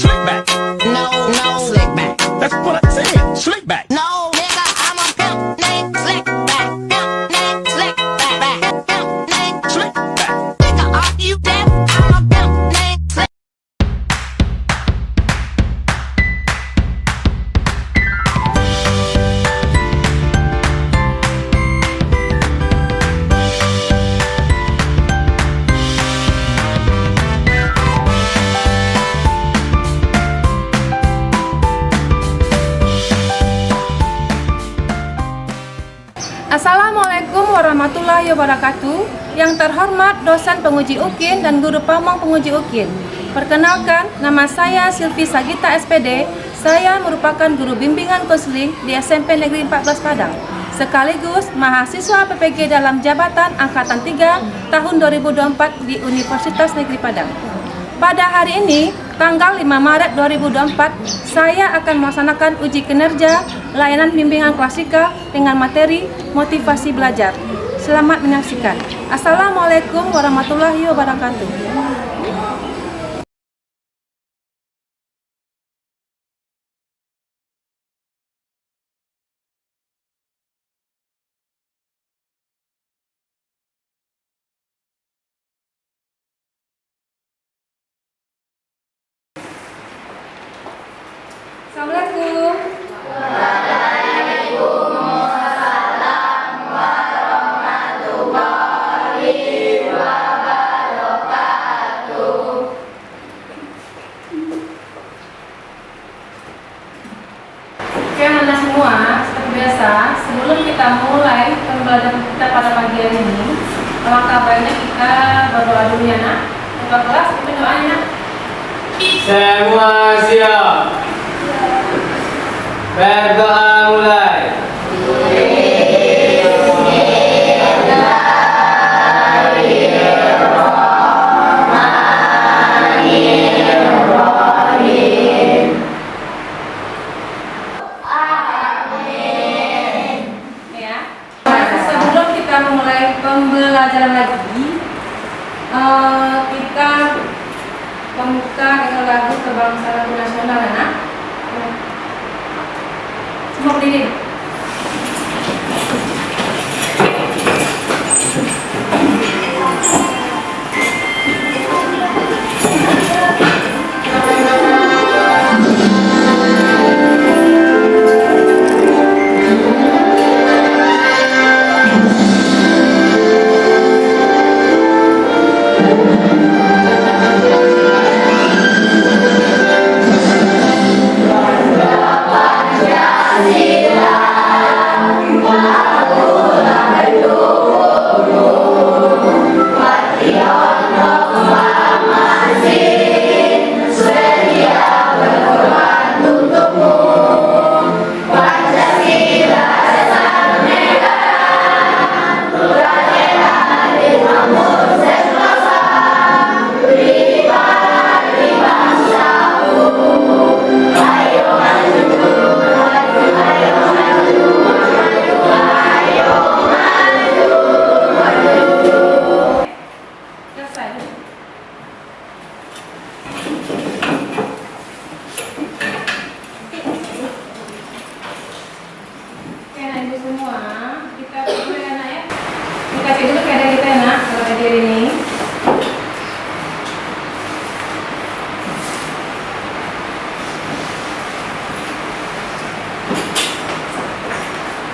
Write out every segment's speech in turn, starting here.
Slick back. No, slick back. That's what I said. Slick back. No, nigga, I'm a pimp named Slick back. Pimp named Slick back. Pimp named Slick back. Nigga, are you deaf? I'm a pimp named Slick. Assalamualaikum warahmatullahi wabarakatuh. Yang terhormat dosen penguji UKIN dan guru pamong penguji UKIN. Perkenalkan, nama saya Silvi Sagita SPD. Saya merupakan guru bimbingan konseling di SMP Negeri 14 Padang, sekaligus mahasiswa PPG dalam jabatan Angkatan 3 tahun 2024 di Universitas Negeri Padang. Pada hari ini, tanggal 5 Maret 2024, saya akan melaksanakan uji kinerja layanan bimbingan klasika dengan materi motivasi belajar. Selamat menyaksikan. Assalamualaikum warahmatullahi wabarakatuh. Assalamualaikum. Oke, anak semua, seperti biasa, sebelum kita mulai pembelajaran kita pada pagi hari ini, alangkah baiknya kita berdoa dulu ya, nak. Ketua kelas, itu doanya. Semua siap. Berdoa mulai. Ya. Sebelum kita memulai pembelajaran lagi, kita pembuka dengan lagu kebangsaan lagu nasional, anak. Semua berdiri.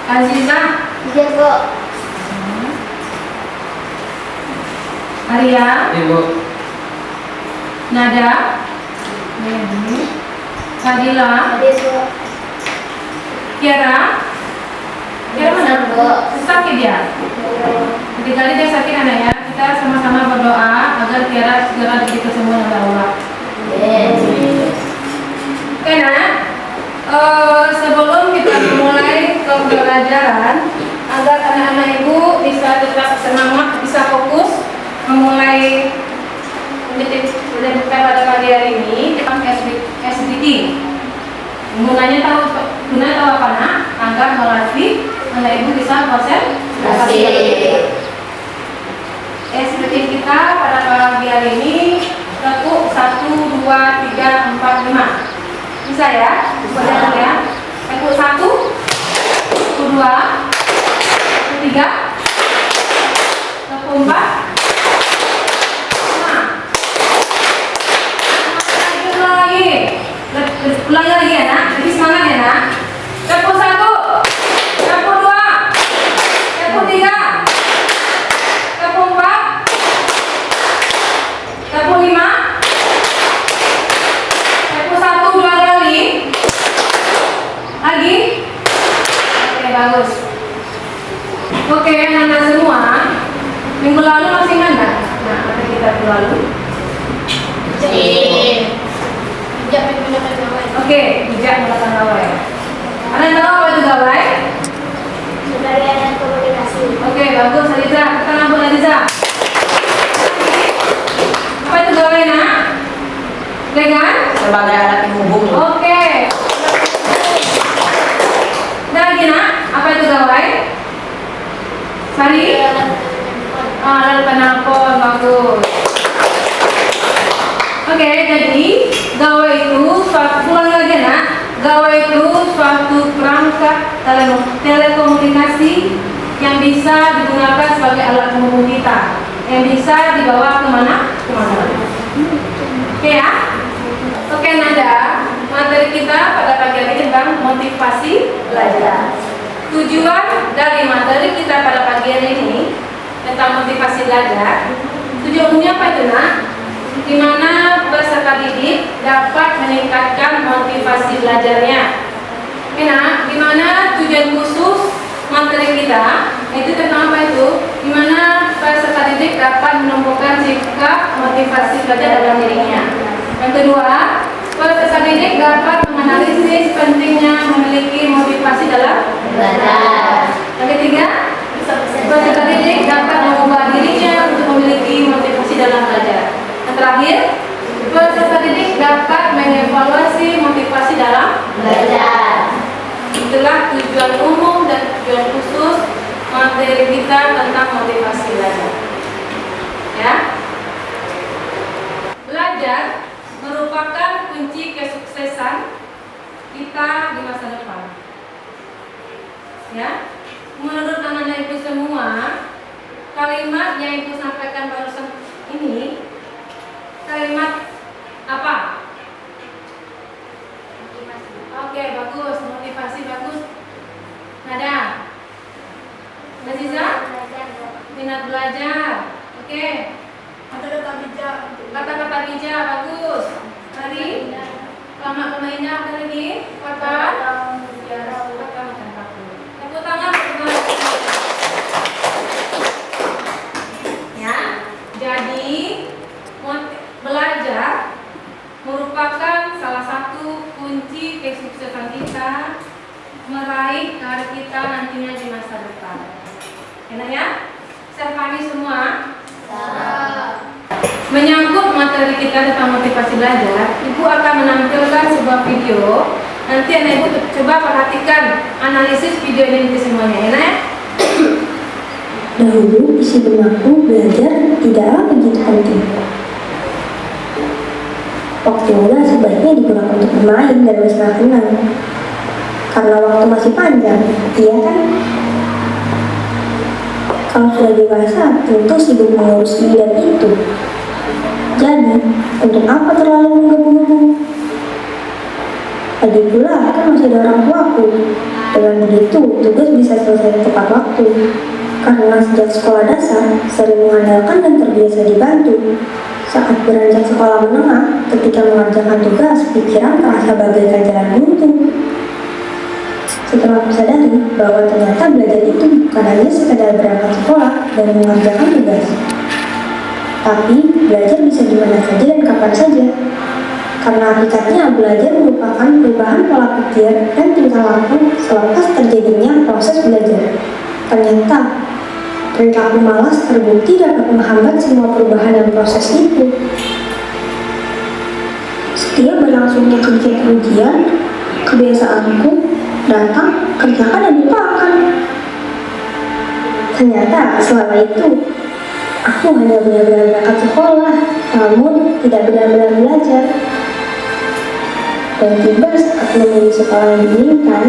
Aziza, Iya, Bu. Arya, Ibu. Nada, Fadila, Iya, Bu. Kiara. Kiara mana? Bu. Sakit dia. Ketika dia sakit anak ya, kita sama-sama berdoa agar Kiara segera diterima oleh Allah. Oke, nak. Sebelum kita mulai pembelajaran, agar anak-anak ibu bisa tetap semangat, bisa fokus memulai pelajaran kita pada pagi hari ini tentang SBT. Gunanya tahu apa, nak? Agar melatih anak ibu bisa konsentrasi. SBT kita pada pagi hari ini tekuk 1, 2, 3, 4, 5. Bisa ya? Buat ya. Tempo 1, tempo 2, tempo 3, tempo 4, 5. Ulangi lagi ya nak. Lebih semangat ya nak. Tempo 1, tempo 2, tempo 3, tempo 4, tempo 5. Lagi? Oke, bagus. Oke, anak-anak semua, minggu lalu masih ingat nggak? Nah, apa kita minggu lalu? Oke, bijak melakukan gawai. Ada yang tahu apa itu gawai? Sebagai alat komunikasi. Oke, bagus, Aliza. Kita ngambul Aliza. Apa itu gawai nak? Dengan? Sebagai alat penghubung. Oke. Lagi nak, apa itu gawai? Sari? Alat penelpon, bagus. Oke, jadi gawai itu suatu, ulang lagi nak. Gawai itu suatu perangkat telekomunikasi yang bisa digunakan sebagai alat penghubung kita, yang bisa dibawa kemana? Kemana? Oke ya? Oke Nada, materi kita pada pagi hari ini tentang motivasi belajar. Tujuan dari materi kita pada pagi hari ini tentang motivasi belajar, tujuannya apa itu nak? Di mana peserta didik dapat meningkatkan motivasi belajarnya. Nah, di mana tujuan khusus materi kita itu tentang apa itu? Di mana peserta didik dapat menumbuhkan sikap motivasi belajar dalam dirinya. Yang kedua, peserta didik dapat menganalisis pentingnya memiliki motivasi dalam belajar. Yang ketiga, peserta didik dapat mengubah dirinya untuk memiliki motivasi dalam belajar. Yang terakhir, peserta didik dapat mengevaluasi motivasi dalam belajar. Itulah tujuan umum dan tujuan khusus materi kita tentang motivasi belajar. Ya, belajar merupakan kunci kesuksesan kita di masa depan. Ya, menurut anak-anak ibu semua, kalimat yang ibu sampaikan barusan ini kalimat apa? Oke, bagus, motivasi bagus. Nada, Aziza, minat belajar. Oke. Kata-kata bijak. Kata-kata bijak bagus. Tadi Lama pemainnya apa lagi? Kapan? Tepuk tangan. Ya, jadi belajar merupakan salah satu kunci kesuksesan kita meraih karir kita nantinya di masa depan. Enak ya? Saya pahami semua? Menyangkut materi kita tentang motivasi belajar, Ibu akan menampilkan sebuah video. Nanti anak Ibu coba perhatikan analisis video ini semuanya, enak ya? Dahulu isi benakku belajar tidaklah begitu penting. Waktu muda sebaiknya digunakan untuk bermain dan bersenang-senang. Karena waktu masih panjang, iya kan? Kalau sudah dewasa, tentu sibuk mengurus ini dan itu. Jadi, untuk apa terlalu menggebu-gebu? Lagi pula, kan masih ada orang tuaku. Dengan begitu, tugas bisa selesai tepat waktu. Karena sejak sekolah dasar, sering mengandalkan dan terbiasa dibantu. Saat beranjak sekolah menengah, ketika mengerjakan tugas, pikiran terasa bagaikan jalan buntu. Setelah kusadari bahwa ternyata belajar itu bukan hanya sekadar berangkat sekolah dan mengerjakan tugas, tapi belajar bisa di mana saja dan kapan saja. Karena hakikatnya belajar merupakan perubahan pola pikir dan tingkah laku selepas terjadinya proses belajar. Ternyata perilaku malas terbukti dapat menghambat semua perubahan dan proses itu. Setiap berlangsungnya kegiatan ujian, kebiasaanku datang, kerjakan dan lupakan. Ternyata selama itu aku hanya benar-benar berangkat sekolah, namun tidak benar-benar belajar. Dan tiba saat memilih sekolah yang diinginkan,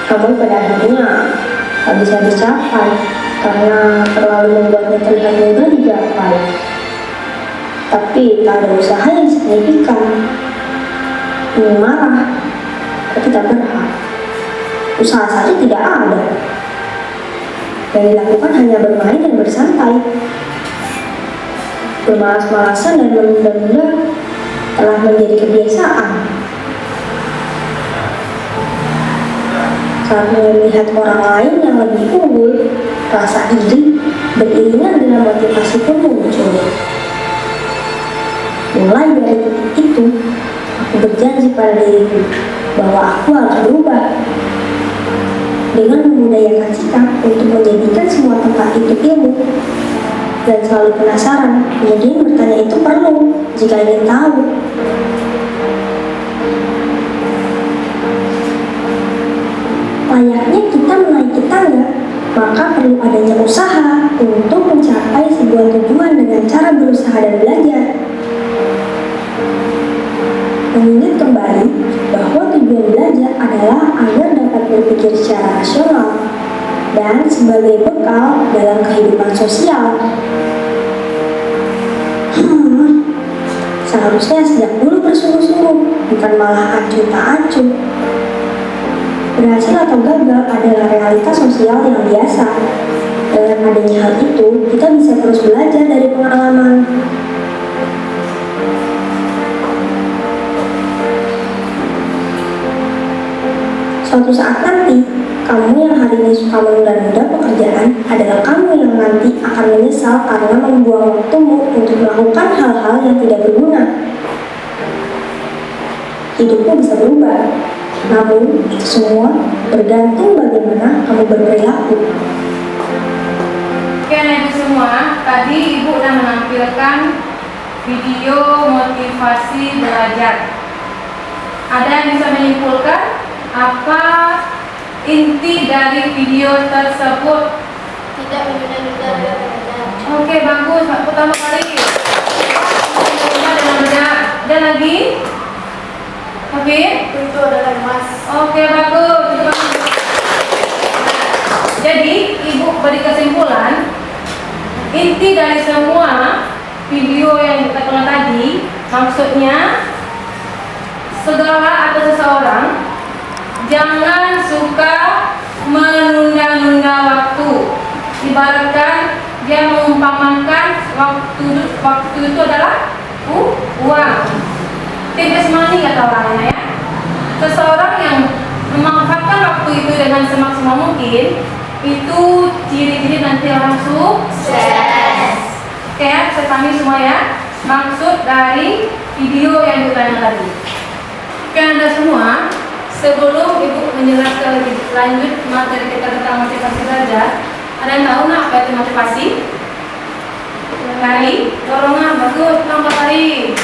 namun pada akhirnya tak bisa dicapai karena terlalu membuatnya terlihat mudah digapai. Tapi tak ada usaha yang signifikan. Ingin marah, tapi tak berhak. Usaha saja tidak ada. Yang dilakukan hanya bermain dan bersantai. Bermalas-malasan dan menunda-nunda telah menjadi kebiasaan. Saat melihat orang lain yang lebih unggul, rasa iri beriringan dengan motivasi pun muncul. Mulai dari titik itu, aku berjanji pada diriku bahwa aku harus berubah. Dengan membudayakan sikap untuk menjadikan semua tempat itu ilmu, dan selalu penasaran, kemudian bertanya itu perlu jika ingin tahu. Layaknya kita menaiki tangga, maka perlu adanya usaha untuk mencapai sebuah tujuan dengan cara berusaha dan belajar. Mengingat kembali bahwa tujuan belajar adalah agar dapat berpikir secara rasional dan sebagai bekal dalam kehidupan sosial. Seharusnya sejak dulu bersungguh-sungguh, bukan malah acuh tak acuh. Berhasil atau gagal adalah realitas sosial yang biasa. Dengan adanya hal itu, kita bisa terus belajar dari pengalaman. Suatu saat nanti, kamu yang hari ini suka menunda-nunda pekerjaan adalah kamu yang nanti akan menyesal karena membuang waktumu untuk melakukan hal-hal yang tidak berguna. Hidupmu bisa berubah, namun itu semua bergantung bagaimana kamu berperilaku. Oke, ibu semua, tadi ibu sudah menampilkan video motivasi belajar. Ada yang bisa menyimpulkan apa inti dari video tersebut? Tidak menunda-nunda belajar. Oke, bagus. Pertama kali menunda dengan benar. Dan lagi? Oke. Itu adalah emas. Oke, bagus. Jadi, ibu beri kesimpulan, inti dari semua video yang kita tonton tadi, maksudnya segala atau seseorang jangan suka menunda-nunda waktu. Ibaratkan dia mengumpamakan waktu itu adalah uang. Tips money kata orangnya ya. Seseorang yang memanfaatkan waktu itu dengan semaksimal mungkin, itu ciri-ciri nanti orang sukses. Oke ya, saya pahami semua ya maksud dari video yang ditanya tadi. Oke Anda semua, sebelum ibu menjelaskan lebih lanjut materi kita tentang motivasi belajar, ada yang tahu nggak apa itu motivasi? Hari, dorongan, bagus, tambah hari.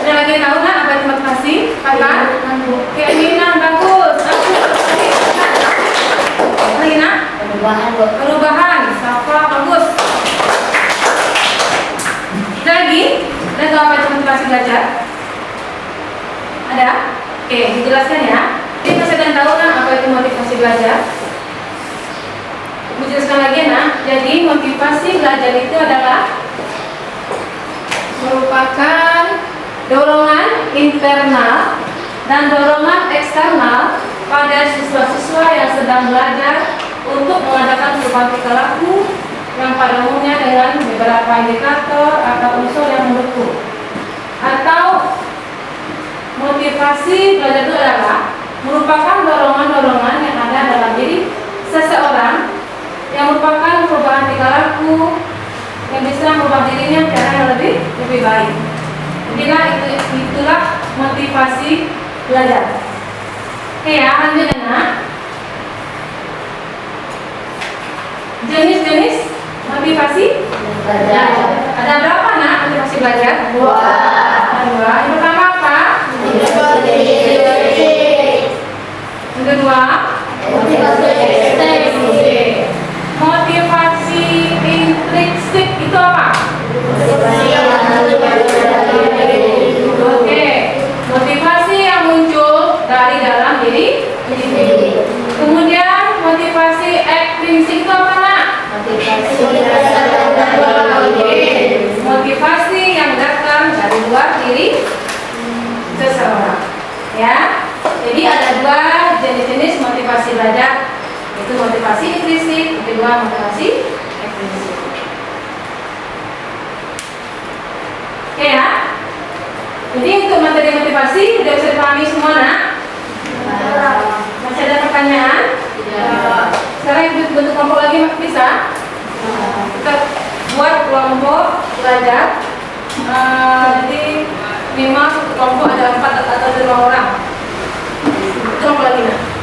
Ada lagi yang tahu nggak apa itu motivasi? Kakak? Keinginan, bagus. Lagi nak? Perubahan, Safa, bagus. Ada lagi? Ada tahu apa itu motivasi belajar? Ada? Oke, dijelaskan ya. Jadi masih tahu nah apa itu motivasi belajar? Dijelaskan lagi nah. Jadi motivasi belajar itu adalah merupakan dorongan internal dan dorongan eksternal pada siswa-siswa yang sedang belajar untuk mengadakan perubahan tingkah laku yang pada umumnya dengan beberapa indikator atau unsur yang mendukung. Atau motivasi belajar itu adalah merupakan dorongan-dorongan yang ada dalam diri seseorang yang merupakan perubahan tingkah laku yang bisa merubah dirinya cara yang lebih baik. Itulah motivasi belajar. Oke ya, lanjut anak. Jenis-jenis motivasi belajar. Ada berapa nak motivasi belajar? Dua. Yang pertama apa? Yang kedua? Motivasi intrinsik itu apa? Oke, motivasi belajar, itu motivasi implisit, kedua motivasi eksplisit. Oke ya. Jadi untuk materi motivasi sudah bisa dipahami semua nak? Masih ada pertanyaan? Sekarang ikut bentuk kelompok lagi masih bisa? Kita buat kelompok belajar. Jadi minimal satu kelompok ada 4 atau 5 orang. Kelompok lagi nak.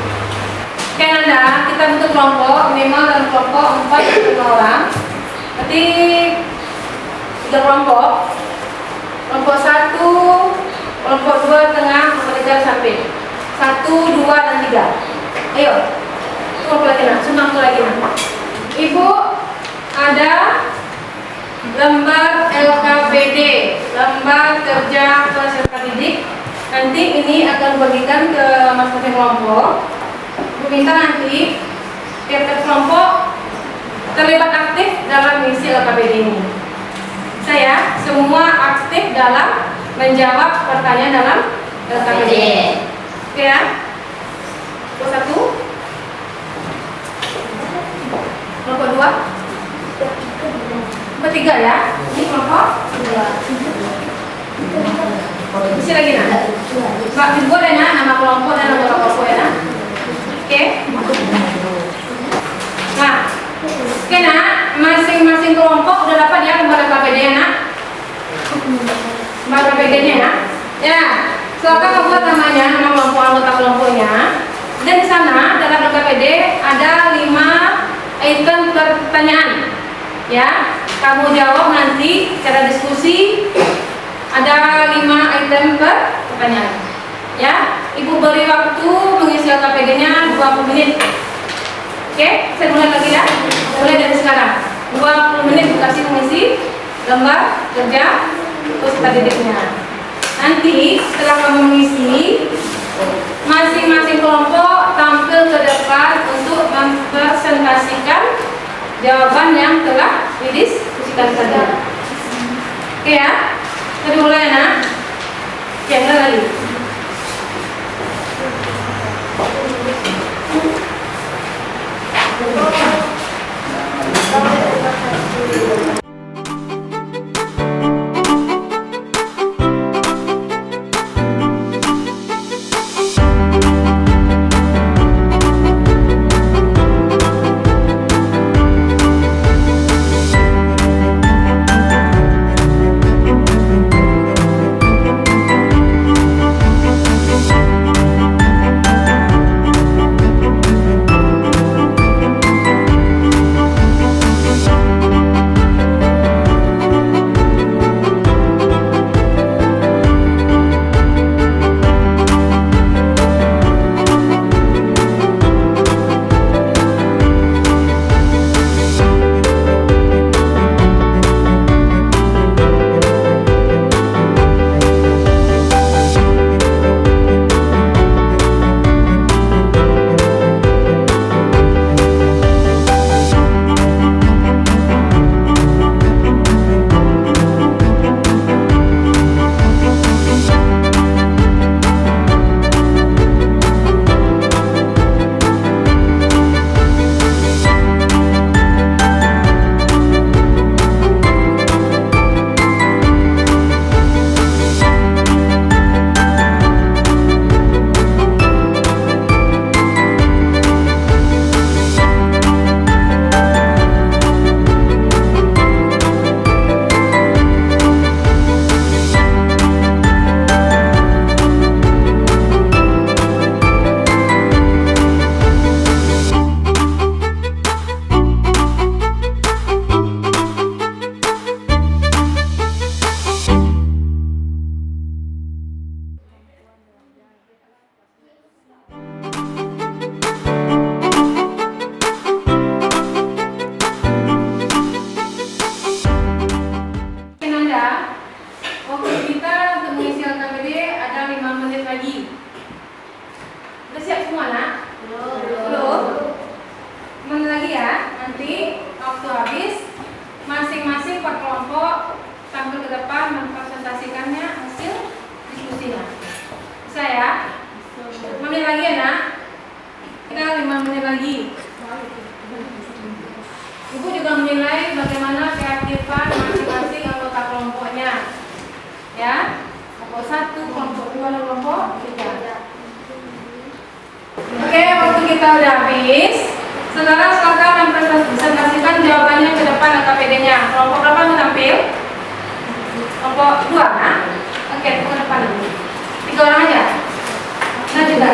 Oke Nanda, kita bentuk kelompok minimal dalam kelompok 4 atau 5 orang. Berarti 3 kelompok. Kelompok 1, kelompok 2 tengah, kelompok 3 samping. 1, 2 dan 3. Ayo. Kelompok lagi nak, senang tuh lagi nak. Ibu ada lembar LKPD, lembar kerja peserta didik. Nanti ini akan bagikan ke masing-masing kelompok. Ibu minta nanti tiap kelompok terlibat aktif dalam misi LKPD ini. Saya semua aktif dalam menjawab pertanyaan dalam LKPD. Oke ya? Kelompok 1, kelompok 2, kelompok 3 ya. Ini kelompok 2. Isi lagi nak. Mbak Ibu ada nak nama kelompok dan nama kelompok ya nak. Oke. Nah, oke nak, masing-masing kelompok udah dapat ya lembar LKPD ya nak. Lembar LKPD-nya ya. Ya, silakan membuat namanya, nama kelompok, anggota kelompoknya. Dan di sana dalam LKPD ada 5 item pertanyaan. Ya, kamu jawab nanti secara diskusi. Ada 5 item pertanyaan. Ya, Ibu beri waktu mengisi LKPD-nya 20 menit. Oke, saya mulai lagi ya. Mulai dari sekarang. 20 menit dikasih mengisi lembar kerja peserta didiknya. Nanti setelah kamu mengisi, masing-masing kelompok tampil ke depan untuk mempresentasikan jawaban yang telah didiskusikan tadi. Oke ya, kita mulai ya nak. Oke, mulai lagi. kelompok 1, kelompok 2, dan kelompok 3. Oke, waktu kita udah habis. Sekarang silakan mempresentasikan jawabannya ke depan KPD-nya. Kelompok berapa mau tampil? Kelompok 2, nah? Oke, ke depan dulu. 3 orang aja. Nah juga.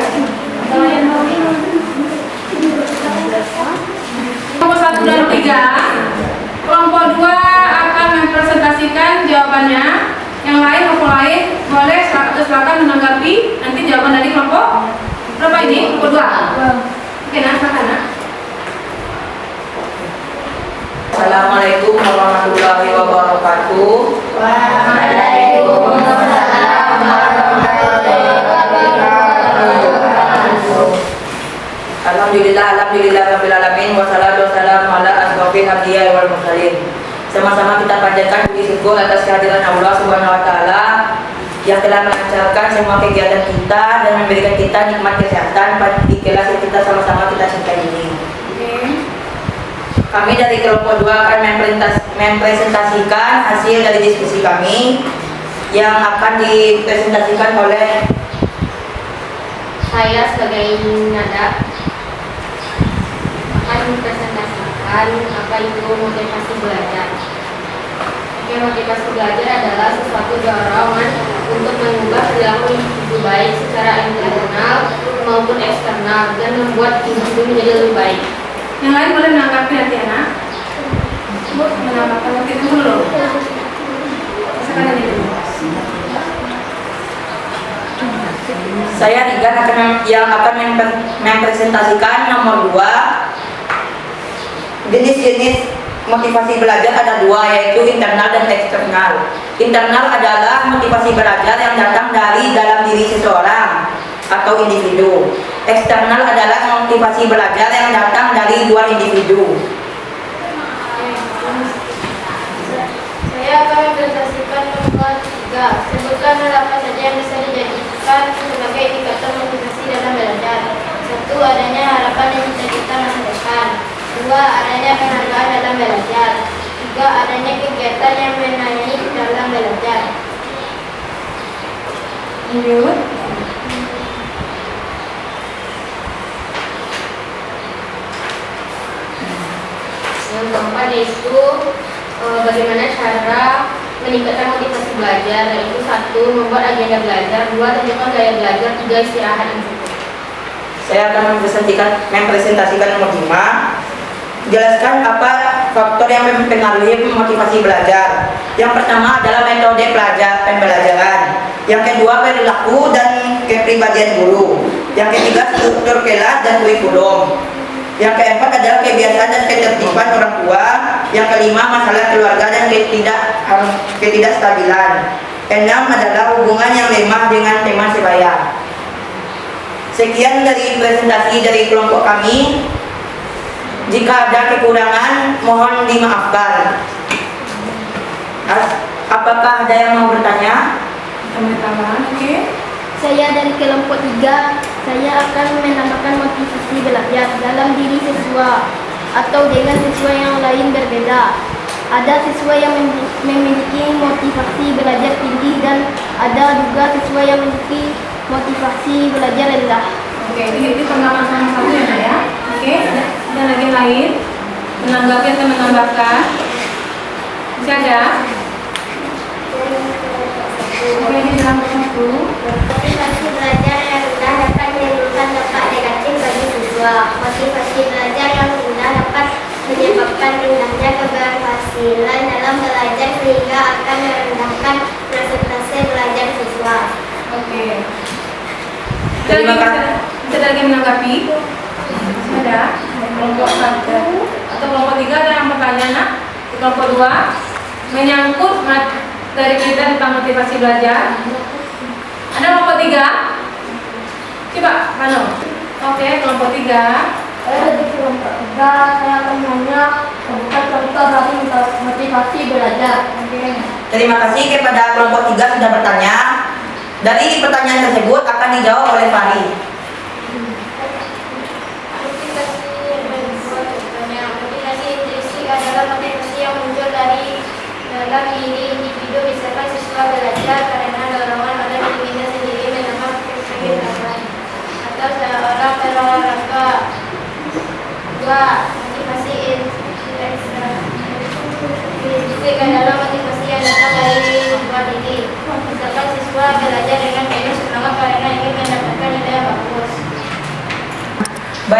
Kelompok 1 dan 3. Kelompok 2 akan mempresentasikan jawabannya. Yang lain, kelompok lain boleh silakan menanggapi nanti jawaban dari kelompok berapa ini? Kelompok 2. Oke, nah silakan, nah. Assalamualaikum warahmatullahi wabarakatuh. Waalaikumsalam warahmatullahi wabarakatuh. Alhamdulillah rabbil alamin wassalatu wassalamu ala asrofil anbiya'i wal mursalin. Sama-sama kita panjatkan puji syukur atas kehadiran Allah Subhanahu wa taala yang telah melancarkan semua kegiatan kita dan memberikan kita nikmat kesehatan di kelas yang kita sama-sama kita cintai ini. Kami dari kelompok 2 akan mempresentasikan hasil dari diskusi kami yang akan dipresentasikan oleh Saya sebagai nada akan mempresentasikan apa itu motivasi belajar. Oke, motivasi belajar adalah sesuatu dorongan untuk mengubah perilaku individu baik secara internal maupun eksternal dan membuat individu menjadi lebih baik. Yang lain boleh menanggapi nanti, anak. Bu, menambahkan nanti dulu. Sekarang ini dulu. saya Rigan yang akan mempresentasikan nomor 2. Jenis-jenis motivasi belajar ada 2, yaitu internal dan eksternal. Internal adalah motivasi belajar yang datang dari dalam diri seseorang atau individu. Eksternal adalah motivasi belajar yang datang dari luar individu. Saya akan mempresentasikan nomor 3. Sebutkan apa saja yang bisa dijadikan sebagai indikator motivasi dalam belajar. 1. Adanya harapan dan cita-cita masa depan. 2. Adanya penghargaan dalam belajar. 3. Adanya kegiatan yang menaik dalam belajar. Lanjut. Yang keempat yaitu bagaimana cara meningkatkan motivasi belajar, yaitu 1. Membuat agenda belajar. 2. Tentukan gaya belajar. 3. Istirahat yang cukup. Saya akan mempresentasikan nomor 5. Jelaskan apa faktor yang mempengaruhi motivasi belajar. Yang pertama adalah metode pembelajaran. Yang kedua perilaku dan kepribadian guru. Yang ketiga struktur kelas dan kurikulum. Yang keempat adalah kebiasaan dan ketertiban orang tua. Yang kelima masalah keluarga dan ketidakstabilan. 6 adalah hubungan yang lemah dengan teman sebaya. Sekian dari presentasi dari kelompok kami. Jika ada kekurangan, mohon dimaafkan. Apakah ada yang mau bertanya? Teman-teman, oke. Saya dari kelompok 3. Saya akan menambahkan motivasi belajar dalam diri siswa atau dengan siswa yang lain berbeda. Ada siswa yang memiliki motivasi belajar tinggi dan ada juga siswa yang memiliki motivasi belajar rendah. Oke, ini pendapat salah satunya ya. Oke, ada lagi yang lain menanggapi atau menambahkan? Masih ada? Oke, ini dalam satu. Motivasi belajar yang rendah dapat menimbulkan dampak negatif bagi siswa. Motivasi belajar yang rendah dapat menyebabkan rendahnya keberhasilan dalam belajar sehingga akan merendahkan persentase belajar siswa. Oke. Terima kasih. Ada lagi menanggapi? Masih ada? Kelompok 1 atau kelompok 3 ada yang bertanya, nak? Di kelompok 2 menyangkut dari kita tentang motivasi belajar. Ada kelompok 3? Coba, Mano. Oke, kelompok 3. Di kelompok 3 saya akan menanya tentang contoh dari motivasi belajar. Terima kasih kepada kelompok 3 sudah bertanya. Dari pertanyaan tersebut akan dijawab oleh Fahri. Motivasi intrinsik adalah motivasi yang muncul dari dalam diri individu, misalkan siswa belajar karena dorongan oleh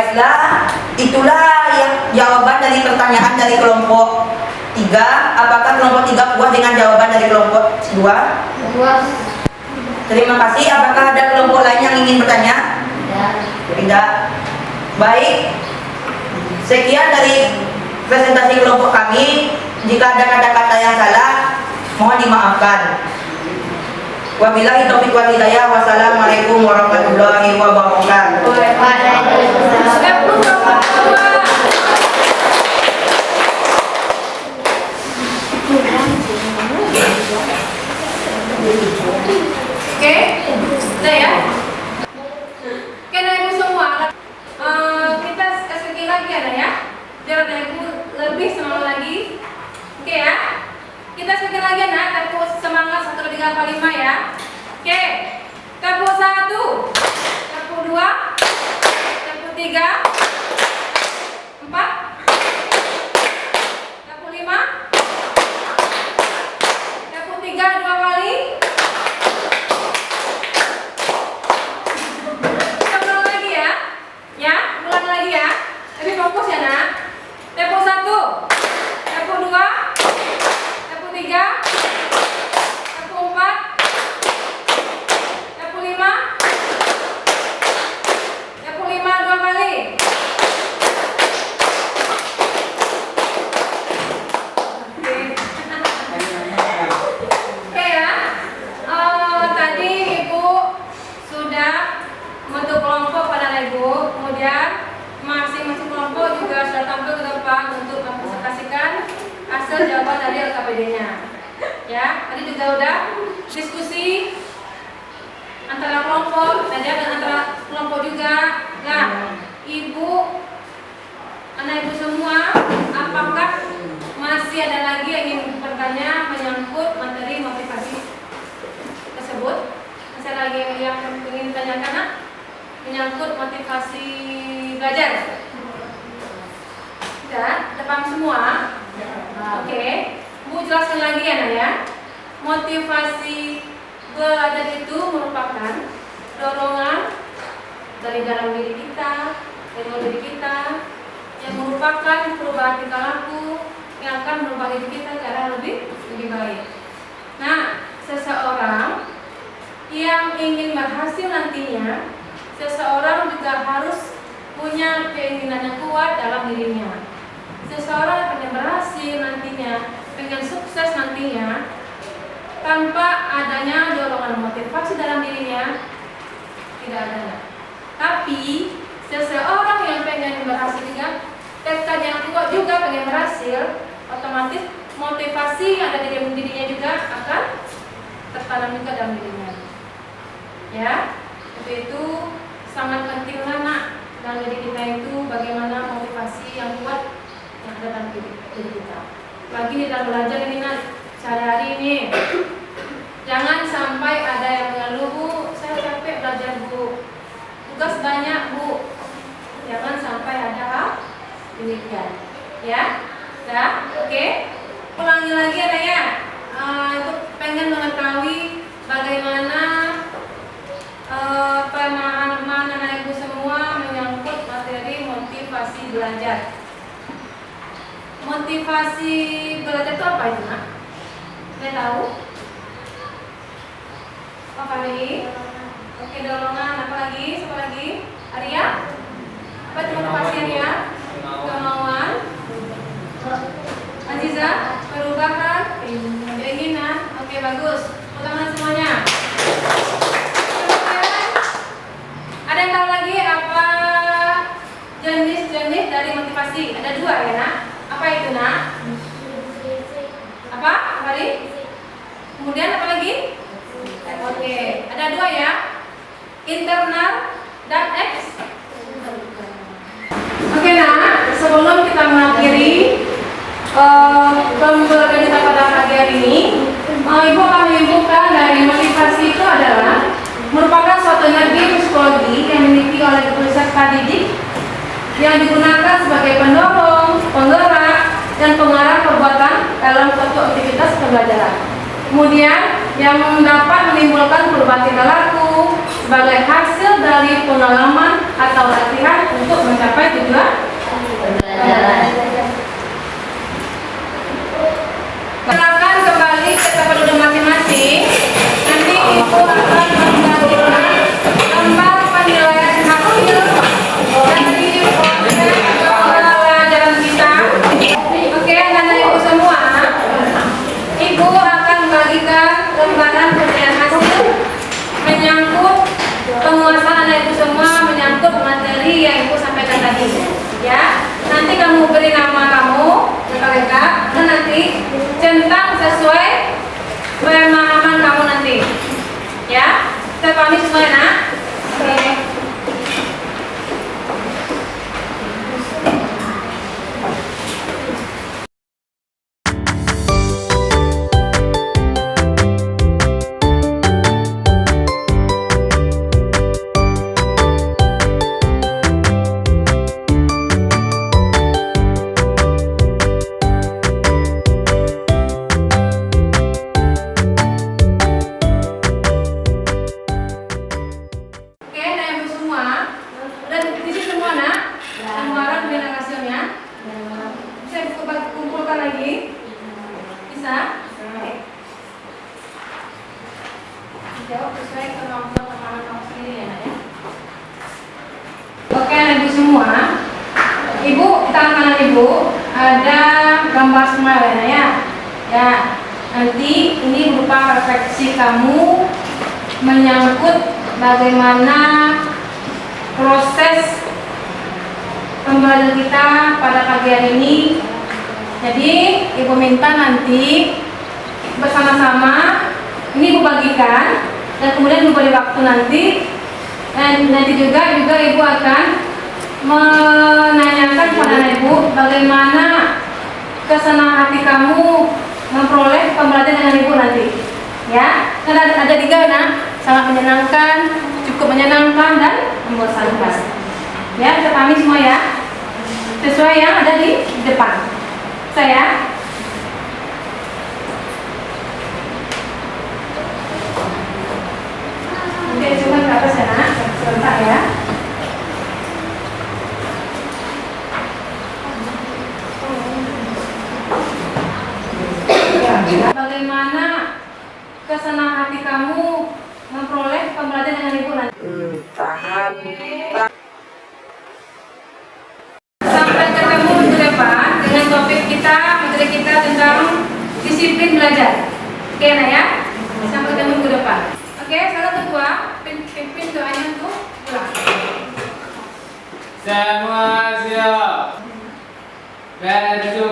Baiklah, itulah yang jawaban dari pertanyaan dari kelompok 3. Apakah kelompok 3 puas dengan jawaban dari kelompok 2? Puas. Terima kasih. Apakah ada kelompok lain yang ingin bertanya? Tidak. Baik. Sekian dari presentasi kelompok kami. Jika ada kata-kata yang salah, mohon dimaafkan. Wabillahi taufiq wal hidayah. Wassalamualaikum warahmatullahi wabarakatuh. Oke, udah ya. Oke, nah ibu semua, kita sekali lagi ada ya, biar ada ibu lebih semangat lagi. Oke ya, kita sekali lagi ya, tepuk semangat 1, 2, 3, 4, 5 ya. Oke, tepuk 1, tepuk 2, tepuk 3, 4, tepuk 5, tepuk 3 2 kali. Lebih fokus ya nak. Tepuk 1, tepuk 2, tepuk 3, tepuk 4, tepuk 5, tepuk 5 2 kali. Oke ya. Tadi ibu sudah membentuk kelompok pada ibu, kemudian masing-masing kelompok juga sudah tampil ke depan untuk mempresentasikan hasil jawaban dari LKPD-nya. Ya, tadi juga udah diskusi antara kelompok, dan antara kelompok juga. Nah, ibu, anak ibu semua, apakah masih ada lagi yang ingin bertanya menyangkut materi motivasi tersebut? Masih ada lagi yang ingin ditanyakan, nak? Menyangkut motivasi belajar. Sudah, depan semua. Oke. Bu jelaskan lagi ya nak ya. Motivasi belajar itu merupakan dorongan dari dalam diri kita, dari luar diri kita, yang merupakan perubahan tingkah laku yang akan merubah diri kita cara lebih baik. Nah, seseorang yang ingin berhasil nantinya, seseorang juga harus punya keinginan yang kuat dalam dirinya. Seseorang yang pengen berhasil nantinya, pengen sukses nantinya, tanpa adanya dorongan motivasi dalam dirinya, tidak ada. Tapi seseorang yang pengen berhasil juga, tekad yang kuat juga pengen berhasil, otomatis motivasi yang ada di dalam dirinya juga akan tertanam juga dalam dirinya. Ya, itu sangat pentinglah nak dalam diri kita itu bagaimana motivasi yang kuat yang ada dalam diri kita. Lagi di dalam belajar ini nak sehari-hari ini, jangan sampai ada yang mengeluh, Bu, saya capek belajar Bu, tugas banyak Bu. Jangan sampai ada hal demikian. Ya, dah, oke. Ulangi lagi ada ya. Itu pengen mengetahui bagaimana pemahaman anak ibu semua menyangkut materi motivasi belajar. Motivasi belajar itu apa itu nak? Saya tahu. Apa lagi? Oke, dorongan. Apa lagi? Siapa lagi? Arya? Apa itu motivasi Arya? Kemauan. Aziza? Perubahan. Keinginan. Oke, bagus. Tangan semuanya. Ada yang tahu lagi apa jenis-jenis dari motivasi? Ada 2 ya nak? Apa itu nak? Apa? Mari. Kemudian apa lagi? Oke, ada 2 ya. Internal dan eksternal. Oke nak, sebelum kita mengakhiri pembelajaran kita pada pagi hari ini, ibu akan menyebutkan dari motivasi itu adalah merupakan suatu energi psikologi yang dimiliki oleh peserta didik yang digunakan sebagai pendorong, penggerak, dan pengarah perbuatan dalam suatu aktivitas pembelajaran. Kemudian yang dapat menimbulkan perubahan tingkah laku sebagai hasil dari kembali pengalaman atau latihan untuk mencapai tujuan pembelajaran. Silakan kembali ke tempat duduk masing-masing. Nanti Ibu akan membagikan gambar penilaian hasil dari proses pembelajaran kita. Oke, anak-anak Ibu semua, Ibu akan membagikan lembaran penilaian hasil menyangkut penguasaan anak Ibu semua, menyangkut materi yang Ibu sampaikan tadi. Ya, nanti kamu beri nama kamu lengkap dan nanti centang sesuai pemahaman kamu nanti. Ya, kita pamit semua ya, Nak. Oke. Jawab sesuai kemampuan teman kamu sendiri ya, Nak, ya. Oke, Ibu semua. Ibu, di tangan kanan Ibu ada gambar smile ya. Ya, nanti ini berupa refleksi kamu menyangkut bagaimana proses pembelajaran kita pada pagi hari ini. Jadi, Ibu minta nanti bersama-sama ini Ibu bagikan dan kemudian Ibu beri waktu nanti, dan nanti juga Ibu akan menanyakan kepada Ibu bagaimana kesenangan hati kamu memperoleh pembelajaran dengan Ibu nanti. Ya, karena ada 3 Nak, sangat menyenangkan, cukup menyenangkan dan membosankan. Ya, kita pamit semua ya. Sesuai yang ada di depan. Saya. Oke, coba ke atas ya, Nak. Sebentar ya. Bagaimana kesenangan hati kamu memperoleh pembelajaran dengan Ibu nanti? Sampai ketemu minggu depan dengan topik kita, materi kita tentang disiplin belajar. Oke, Nak ya? Sampai ketemu minggu depan. Oke, sekarang kedua, pimpin doanya untuk pulang. Semua siap. Berjuang.